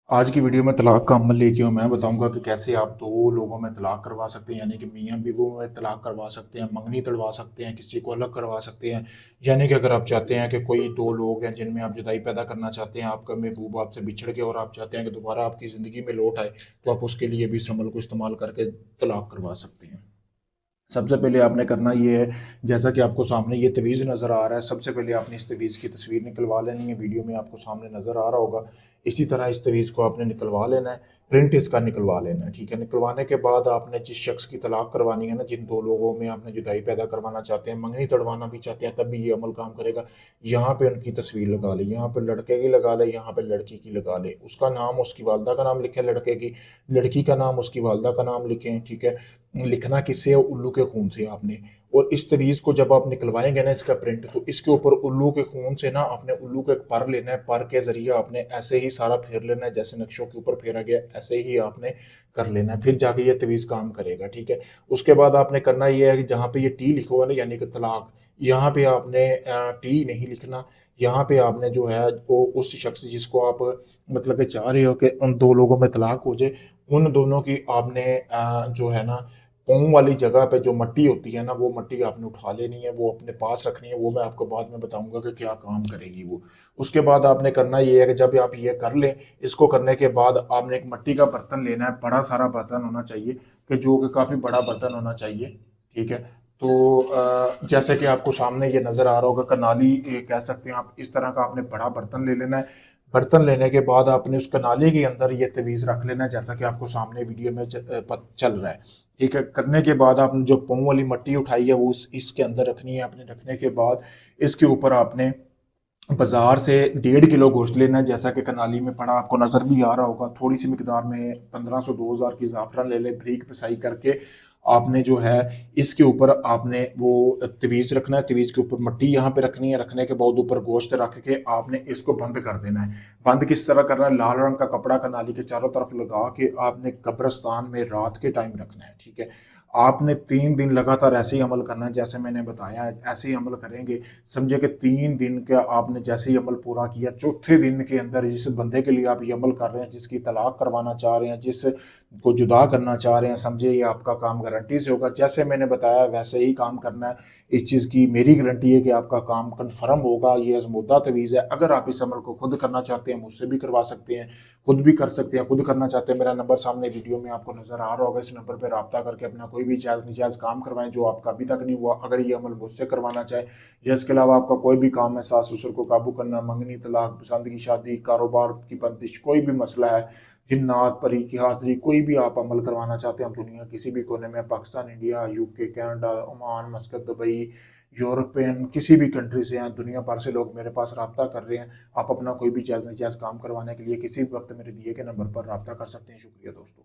आज की वीडियो में तलाक का अमल लेके हूँ। मैं बताऊंगा कि कैसे आप दो लोगों में तलाक करवा सकते हैं, यानी कि मियाँ बीवी में तलाक करवा सकते हैं, मंगनी तड़वा सकते हैं, किसी को अलग करवा सकते हैं। यानी कि अगर आप चाहते हैं कि कोई दो लोग हैं जिनमें आप जुदाई पैदा करना चाहते हैं, आपका महबूब आपसे बिछड़ गया और आप चाहते हैं कि दोबारा आपकी ज़िंदगी में लौट आए, तो आप उसके लिए भी इस अमल को इस्तेमाल करके तलाक करवा सकते हैं। सबसे पहले आपने करना ये है, जैसा कि आपको सामने ये तवीज़ नज़र आ रहा है, सबसे पहले आपने इस तवीज़ की तस्वीर निकलवा लेनी है। वीडियो में आपको सामने नज़र आ रहा होगा। इसी तरह इस तवीज़ को आपने निकलवा लेना है, प्रिंट इसका निकलवा लेना है, ठीक है। निकलवाने के बाद आपने जिस शख्स की तलाक करवानी है ना, जिन दो लोगों में आपने जुदाई पैदा करवाना चाहते हैं, मंगनी तड़वाना भी चाहते हैं, तब भी ये अमल काम करेगा। यहाँ पे उनकी तस्वीर लगा ले, यहाँ पे लड़के की लगा ले, यहाँ पे लड़की की लगा ले। उसका नाम, उसकी वालदा का नाम लिखें लड़के की, लड़की का नाम, उसकी वालदा का नाम लिखें, ठीक है। लिखना किससे है? उल्लू के खून से आपने। और इस तवीज़ को जब आप निकलवाएंगे ना इसका प्रिंट, तो इसके ऊपर उल्लू के खून से ना आपने उल्लू का एक पर लेना है। पर के जरिए आपने ऐसे ही सारा फेर लेना है, जैसे नक्शों के ऊपर फेरा गया ऐसे ही आपने कर लेना है, फिर जाके ये तवीज़ काम करेगा, ठीक है। उसके बाद आपने करना ये है कि जहाँ पे ये टी लिखा हुआ है ना, यानी कि तलाक, यहाँ पे आपने टी नहीं लिखना। यहाँ पे आपने जो है वो उस शख्स जिसको आप मतलब कि चाह रहे हो कि उन दो लोगों में तलाक हो जाए, उन दोनों की आपने जो है ना पाँव वाली जगह पे जो मट्टी होती है ना, वो मट्टी आपने उठा लेनी है, वो अपने पास रखनी है। वो मैं आपको बाद में बताऊंगा कि क्या काम करेगी वो। उसके बाद आपने करना ये है कि जब आप ये कर लें, इसको करने के बाद आपने एक मिट्टी का बर्तन लेना है। बड़ा सारा बर्तन होना चाहिए, कि जो कि काफ़ी बड़ा बर्तन होना चाहिए, ठीक है। तो जैसे कि आपको सामने ये नज़र आ रहा होगा, कनाली ये कह सकते हैं आप, इस तरह का आपने बड़ा बर्तन ले लेना है। बर्तन लेने के बाद आपने उस कनाली के अंदर ये तवीज़ रख लेना है, जैसा कि आपको सामने वीडियो में चल रहा है, ठीक है। करने के बाद आपने जो पाँव वाली मट्टी उठाई है वो इसके अंदर रखनी है। आपने रखने के बाद इसके ऊपर आपने बाजार से 1.5 किलो गोश्त लेना है, जैसा कि कनाली में पड़ा आपको नजर भी आ रहा होगा। थोड़ी सी मिकदार में 1500 2000 की जाफरान ले ले, बारीक पिसाई करके। आपने जो है इसके ऊपर आपने वो तवीज़ रखना है, तवीज़ के ऊपर मिट्टी यहाँ पे रखनी है। रखने के बाद ऊपर गोश्त रख के आपने इसको बंद कर देना है। बंद किस तरह करना है? लाल रंग का कपड़ा कनाली के चारों तरफ लगा के आपने कब्रिस्तान में रात के टाइम रखना है, ठीक है। आपने 3 दिन लगातार ऐसे ही अमल करना है, जैसे मैंने बताया है ऐसे ही अमल करेंगे। समझे कि 3 दिन का आपने जैसे ही अमल पूरा किया, चौथे दिन के अंदर जिस बंदे के लिए आप ये अमल कर रहे हैं, जिसकी तलाक करवाना चाह रहे हैं, जिस को जुदा करना चाह रहे हैं, समझे ये आपका काम गारंटी से होगा। जैसे मैंने बताया वैसे ही काम करना है। इस चीज़ की मेरी गारंटी है कि आपका काम कन्फर्म होगा। ये आजमूदा तवीज़ है। अगर आप इस अमल को खुद करना चाहते हैं, मुझसे भी करवा सकते हैं, खुद भी कर सकते हैं। खुद करना चाहते हैं, मेरा नंबर सामने वीडियो में आपको नजर आ रहा होगा। इस नंबर पर रब्ता करके अपना कोई भी जायज़ निजायज़ काम करवाएं जो आपका अभी तक नहीं हुआ, अगर ये अमल मुझसे करवाना चाहे। या इसके अलावा आपका कोई भी काम है, सास ससुर को काबू करना, मंगनी तलाक, पसंद की शादी, कारोबार की बंदिश, कोई भी मसला है, जिन्नात परी की हाजिरी, कोई भी आप अमल करवाना चाहते हैं, हम दुनिया किसी भी कोने में, Pakistan, India, UK, Canada, Oman, मस्कत, Dubai, European किसी भी कंट्री से हैं, दुनिया भर से लोग मेरे पास रब्ता कर रहे हैं। आप अपना कोई भी जायज़ नाजायज़ काम करवाने के लिए किसी भी वक्त मेरे दिए के नंबर पर रब्ता कर सकते हैं। शुक्रिया दोस्तों।